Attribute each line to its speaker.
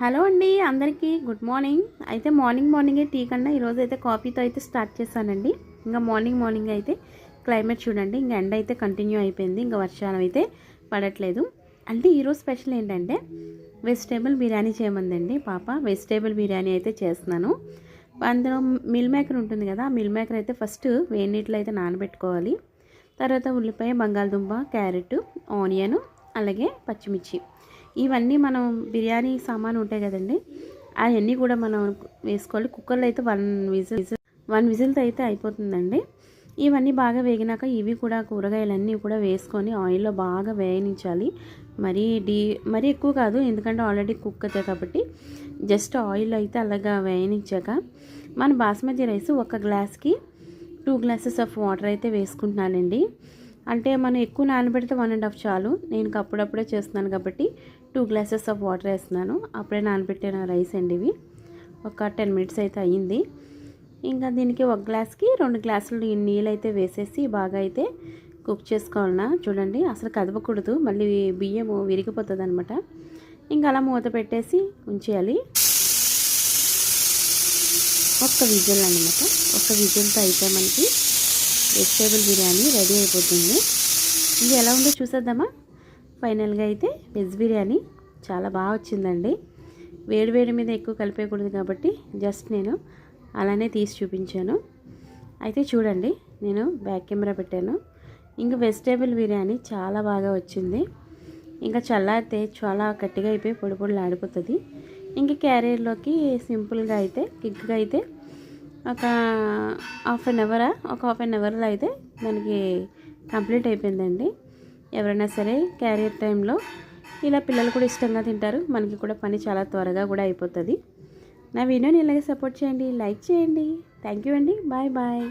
Speaker 1: Hello అండి అందరికీ good morning. అయితే మార్నింగే టీ కన్నా ఈరోజు అయితే కాఫీతో అయితే స్టార్ట్ చేశానండి. ఇంకా మార్నింగ్ అయితే క్లైమేట్ చూడండి, ఇంకా ఎండ అయితే కంటిన్యూ అయిపోయింది, ఇంకా వర్షాలు అయితే పడట్లేదు. అంటే ఈరోజు స్పెషల్ ఏంటంటే వెజిటేబుల్ బిర్యానీ చేయమందండి పాప. వెజిటేబుల్ బిర్యానీ అయితే చేస్తున్నాను. అందులో మిల్ మేకర్ ఉంటుంది కదా, ఆ మిల్ మేకర్ అయితే ఫస్ట్ వేడి నీటిలో అయితే నానబెట్టుకోవాలి. తర్వాత ఉల్లిపాయ, బంగాళదుంప, క్యారెట్, ఆనియన్, అలాగే పచ్చిమిర్చి, ఇవన్నీ మనం బిర్యానీ సామాను ఉంటాయి కదండి, అవన్నీ కూడా మనం వేసుకోవాలి. కుక్కర్లో అయితే వన్ విజిల్తో అయితే అయిపోతుందండి. ఇవన్నీ బాగా వేగినాక ఇవి కూడా కూరగాయలన్నీ కూడా వేసుకొని ఆయిల్లో బాగా వేయనించాలి. మరీ ఎక్కువ కాదు, ఎందుకంటే ఆల్రెడీ కుక్ అవుతాయి కాబట్టి జస్ట్ ఆయిల్ అయితే అలాగా వేయనించాక మన బాస్మతి రైస్ ఒక గ్లాస్కి 2 గ్లాసెస్ ఆఫ్ వాటర్ అయితే వేసుకుంటున్నానండి. అంటే మనం ఎక్కువ నానబెడితే 1.5 చాలు. నేను అప్పుడప్పుడే చేస్తున్నాను కాబట్టి 2 గ్లాసెస్ ఆఫ్ వాటర్ వేస్తున్నాను. అప్పుడే నానబెట్టిన రైస్ అండి ఇవి. ఒక 10 మినిట్స్ అయితే అయ్యింది. ఇంకా దీనికి ఒక గ్లాస్కి 2 గ్లాసులు నీళ్ళు అయితే వేసేసి బాగా అయితే కుక్ చేసుకోవాలన్నా. చూడండి, అసలు కదపకూడదు, మళ్ళీ బియ్యము విరిగిపోతుంది అనమాట. ఇంకా అలా మూత పెట్టేసి ఉంచేయాలి. ఒక్క విజిల్ అనమాట. ఒక్క విజిల్తో అయితే మనకి వెజిటేబుల్ బిర్యానీ రెడీ అయిపోతుంది. ఇది ఎలా ఉందో చూసేద్దామా. ఫైనల్గా అయితే వెజ్ బిర్యానీ చాలా బాగా వచ్చిందండి. వేడి మీద ఎక్కువ కలిపేయకూడదు కాబట్టి జస్ట్ నేను అలానే తీసి చూపించాను. అయితే చూడండి, నేను బ్యాక్ కెమెరా పెట్టాను. ఇంకా వెజిటేబుల్ బిర్యానీ చాలా బాగా వచ్చింది. ఇంకా చల్లారితే చాలా గట్టిగా అయిపోయి పొడి ఆడిపోతుంది. ఇంకా క్యారియర్లోకి సింపుల్గా అయితే క్విక్గా అయితే ఒక హాఫ్ అన్ అవర్లో అయితే దానికి కంప్లీట్ అయిపోయిందండి. ఎవరైనా సరే క్యారియర్ టైంలో ఇలా పిల్లలు కూడా ఇష్టంగా తింటారు. మనకి కూడా పని చాలా త్వరగా కూడా అయిపోతుంది. నా వీడియోని ఇలాగే సపోర్ట్ చేయండి, లైక్ చేయండి. థ్యాంక్ యూ అండి. బాయ్.